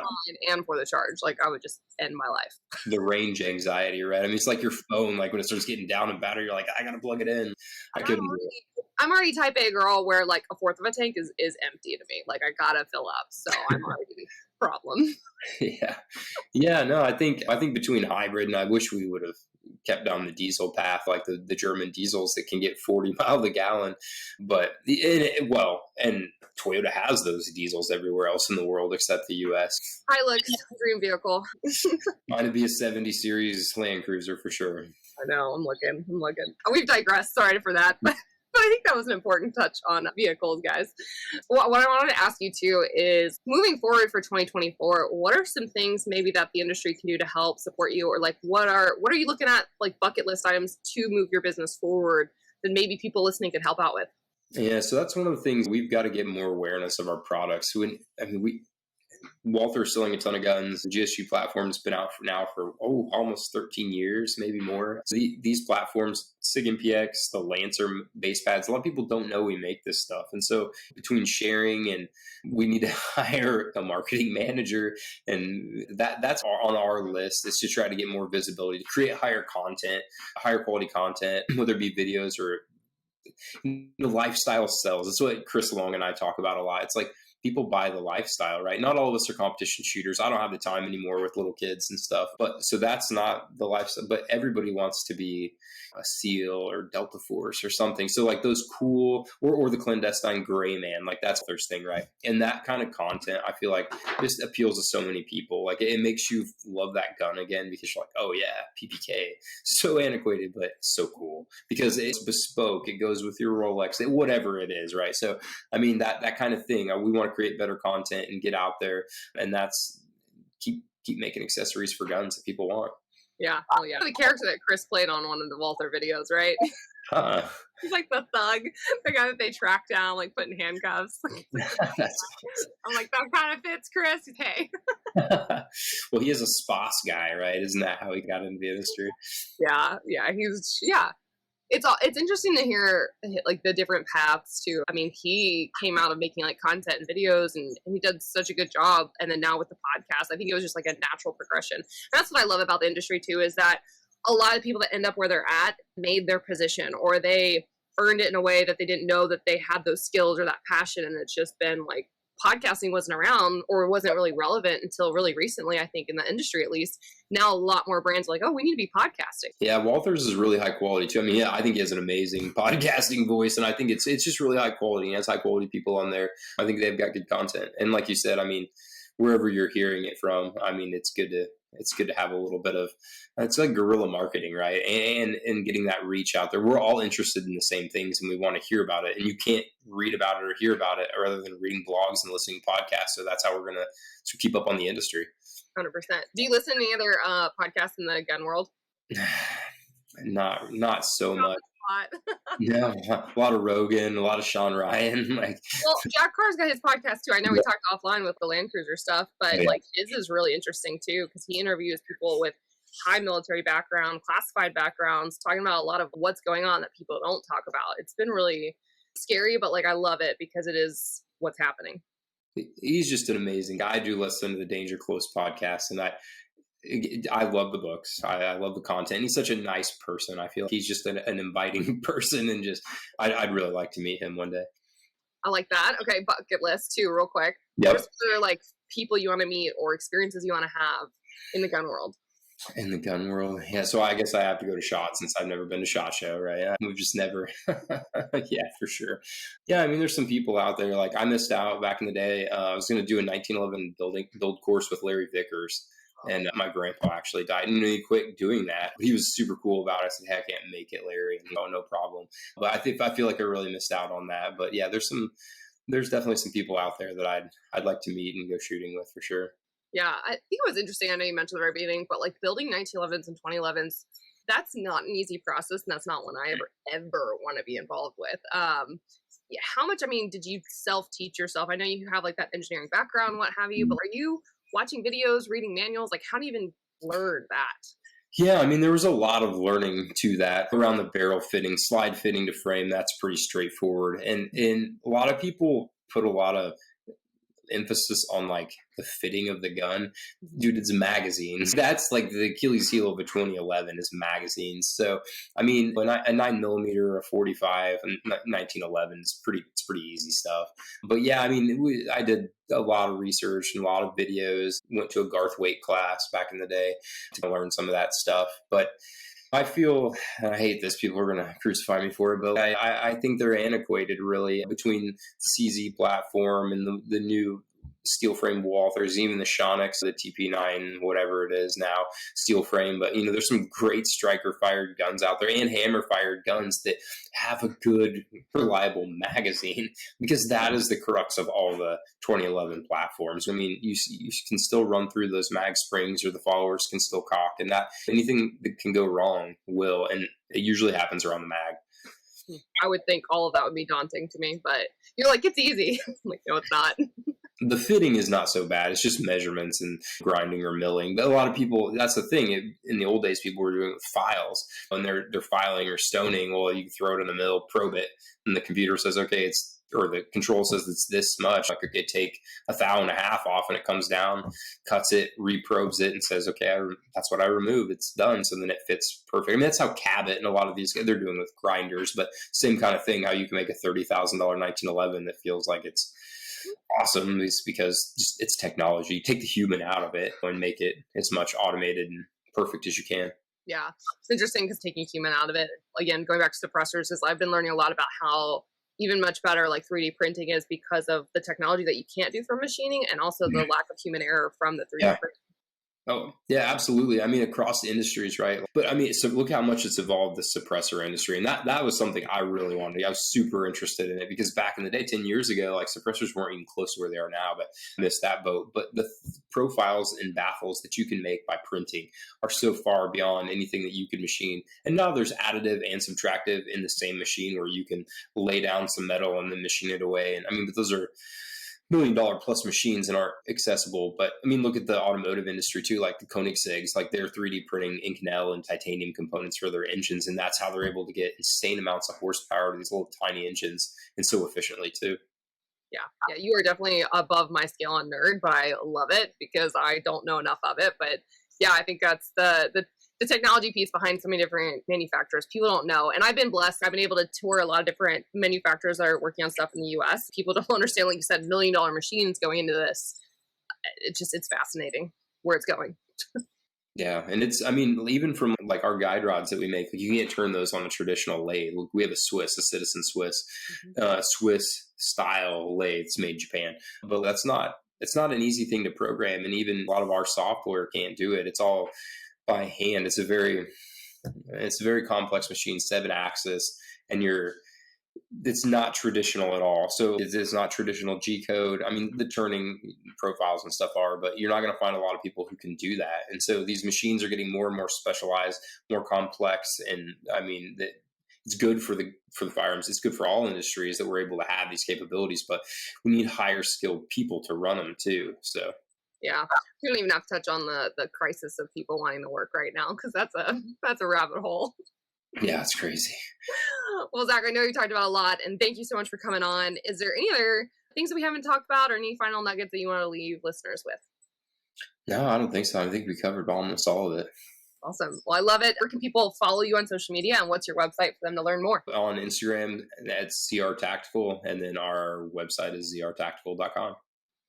and for the charge, like I would just end my life. The range anxiety, right? I mean, it's like your phone. Like when it starts getting down in battery, you're like, I gotta plug it in. I couldn't do it. I'm already type A girl, where like a fourth of a tank is empty to me. Like I gotta fill up, so I'm already a problem. Yeah. No, I think between hybrid, and I wish we would have kept on the diesel path, like the German diesels that can get 40 miles a gallon. But and Toyota has those diesels everywhere else in the world except the U.S. Hilux, dream vehicle. Mine would be a 70 series Land Cruiser for sure. I know. I'm looking. We've digressed. Sorry for that, but I think that was an important touch on vehicles, guys. What I wanted to ask you too is, moving forward for 2024, what are some things maybe that the industry can do to help support you, or like what are you looking at, like bucket list items to move your business forward that maybe people listening can help out with? Yeah, so that's one of the things. We've got to get more awareness of our products. Walther's selling a ton of guns. The GSU platform's been out for almost 13 years, maybe more. So these platforms, SIG MPX, the Lancer base pads, a lot of people don't know we make this stuff. And so between sharing, and we need to hire a marketing manager, and that's on our list, is to try to get more visibility, to create higher quality content, whether it be videos or lifestyle sells. That's what Chris Long and I talk about a lot. It's like, people buy the lifestyle, right? Not all of us are competition shooters. I don't have the time anymore with little kids and stuff. But so that's not the lifestyle. But everybody wants to be a SEAL or Delta Force or something. So like those cool, or the clandestine gray man, like that's their thing, right? And that kind of content, I feel like this appeals to so many people. Like it makes you love that gun again, because you're like, oh yeah, PPK, so antiquated, but so cool because it's bespoke. It goes with your Rolex, whatever it is, right? So I mean that kind of thing. We want to create better content and get out there, and that's keep making accessories for guns that people want. Yeah. Oh yeah. The character that Chris played on one of the Walther videos, right? He's like the thug, the guy that they track down, like put in handcuffs. I'm like, that kind of fits Chris. Hey. Well, he is a SPOS guy, right? Isn't that how he got into the industry? Yeah. It's interesting to hear like the different paths too. I mean, he came out of making like content and videos, and he did such a good job. And then now with the podcast, I think it was just like a natural progression. And that's what I love about the industry too, is that a lot of people that end up where they're at made their position, or they earned it in a way that they didn't know that they had those skills or that passion. And it's just been like, podcasting wasn't around, or wasn't really relevant until really recently, I think, in the industry at least. Now a lot more brands are like, oh, we need to be podcasting. Yeah, Walther's is really high quality too. I mean, yeah, I think he has an amazing podcasting voice, and I think it's just really high quality. He has high quality people on there. I think they've got good content. And like you said, I mean, wherever you're hearing it from. I mean, it's good to have a little bit of, it's like guerrilla marketing, right? And getting that reach out there. We're all interested in the same things and we want to hear about it. And you can't read about it or hear about it rather than reading blogs and listening to podcasts. So that's how we're going to keep up on the industry. 100%. Do you listen to any other podcasts in the gun world? Not so much. No, a lot of Rogan, a lot of Sean Ryan. Well, Jack Carr's got his podcast too. I know we talked offline with the Land Cruiser stuff, but his is really interesting too because he interviews people with high military background, classified backgrounds, talking about a lot of what's going on that people don't talk about. It's been really scary, but I love it because it is what's happening. He's just an amazing guy. I do listen to the Danger Close podcast, and I love the books. I love the content. He's such a nice person. I feel like he's just an inviting person, and just I'd really like to meet him one day. I like that. Okay, bucket list too, real quick. Yep. Just for people you want to meet or experiences you want to have in the gun world. In the gun world, yeah. So I guess I have to go to SHOT since I've never been to SHOT Show, right? We've just never, yeah, for sure. Yeah, I mean, there's some people out there. I missed out back in the day. I was going to do a 1911 build course with Larry Vickers. And my grandpa actually died, and he quit doing that. He was super cool about it. I said, "Hey, I can't make it, Larry." And, "Oh, no problem." But I feel like I really missed out on that. But yeah, there's definitely some people out there that I'd like to meet and go shooting with for sure. Yeah, I think it was interesting. I know you mentioned at the very beginning, but building 1911s and 2011s, that's not an easy process, and that's not one I ever want to be involved with. Yeah, how much? I mean, did you self-teach yourself? I know you have that engineering background, what have you, but are you watching videos, reading manuals? How do you even learn that? Yeah, I mean, there was a lot of learning to that around the barrel fitting, slide fitting to frame. That's pretty straightforward. And a lot of people put a lot of emphasis on the fitting of the gun. Dude, it's magazines. That's the Achilles heel of a 2011 is magazines. So I mean, a 9mm, a 45, and 1911 is it's pretty easy stuff. But yeah, I mean, I did a lot of research and a lot of videos. Went to a Garth Waite class back in the day to learn some of that stuff. But I feel, and I hate this, people are going to crucify me for it, but I think they're antiquated really between the CZ platform and the new steel frame wall. There's even the Shonix, the TP9, whatever it is now, steel frame. But there's some great striker fired guns out there and hammer fired guns that have a good, reliable magazine, because that is the crux of all the 2011 platforms. I mean, you can still run through those mag springs, or the followers can still cock, and that anything that can go wrong will, and it usually happens around the mag. I would think all of that would be daunting to me, but you're it's easy. No, it's not. The fitting is not so bad. It's just measurements and grinding or milling. But a lot of people, that's the thing. In the old days, people were doing it with files. When they're filing or stoning, well, you can throw it in the mill, probe it, and the computer says, okay, or the control says it's this much. It take a thou and a half off, and it comes down, cuts it, reprobes it, and says, okay, that's what I removed. It's done. So then it fits perfect. I mean, that's how Cabot and a lot of these, they're doing with grinders, but same kind of thing, how you can make a $30,000 1911 that feels like it's awesome, is because it's technology. You take the human out of it and make it as much automated and perfect as you can. Yeah, it's interesting because taking human out of it, again, going back to suppressors, is I've been learning a lot about how even much better 3D printing is because of the technology that you can't do from machining, and also the lack of human error from the 3D printing. Oh, yeah, absolutely. I mean, across the industries, right? But I mean, so look how much it's evolved, the suppressor industry. And that was something I really wanted to do. I was super interested in it because back in the day, 10 years ago, suppressors weren't even close to where they are now, but I missed that boat. But the profiles and baffles that you can make by printing are so far beyond anything that you can machine. And now there's additive and subtractive in the same machine where you can lay down some metal and then machine it away. And I mean, but those are $1 million plus machines and aren't accessible. But I mean, look at the automotive industry too, like the Koenigseggs, they're 3D printing Inconel and titanium components for their engines. And that's how they're able to get insane amounts of horsepower to these little tiny engines, and so efficiently too. Yeah, you are definitely above my scale on nerd, but I love it because I don't know enough of it. But yeah, I think that's the technology piece behind so many different manufacturers. People don't know. And I've been blessed. I've been able to tour a lot of different manufacturers that are working on stuff in the US. People don't understand, like you said, $1 million machines going into this. It's fascinating where it's going. Yeah. And I mean, even from our guide rods that we make, you can't turn those on a traditional lathe. We have a Citizen Swiss, Swiss style lathe. It's made in Japan, but that's not it's not an easy thing to program. And even a lot of our software can't do it. It's all by hand. It's a very complex machine, 7-axis, and it's not traditional at all. So it's not traditional G code. I mean, the turning profiles and stuff are, but you're not going to find a lot of people who can do that. And so these machines are getting more and more specialized, more complex. And I mean, it's good for the firearms. It's good for all industries that we're able to have these capabilities, but we need higher skilled people to run them too. So. Yeah, we don't even have to touch on the crisis of people wanting to work right now, because that's a rabbit hole. Yeah, it's crazy. Well, Zach, I know you talked about a lot, and thank you so much for coming on. Is there any other things that we haven't talked about, or any final nuggets that you want to leave listeners with? No, I don't think so. I think we covered almost all of it. Awesome. Well, I love it. Where can people follow you on social media, and what's your website for them to learn more? On Instagram, that's ZR Tactical, and then our website is zrtactical.com.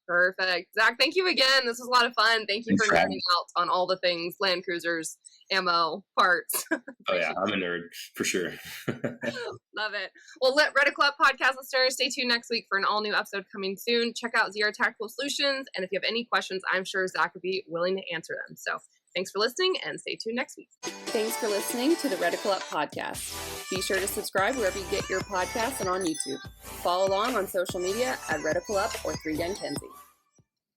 Perfect. Zach, thank you again. This was a lot of fun. Thank you for nerding out on all the things, Land Cruisers, ammo, parts. Oh yeah, I'm a nerd for sure. Love it. Well, Reddit Club podcast listeners, stay tuned next week for an all new episode coming soon. Check out ZR Tactical Solutions, and if you have any questions, I'm sure Zach would be willing to answer them. So thanks for listening, and stay tuned next week. Thanks for listening to the Reticle Up podcast. Be sure to subscribe wherever you get your podcasts and on YouTube. Follow along on social media at Reticle Up or 3 Gun Kenzie.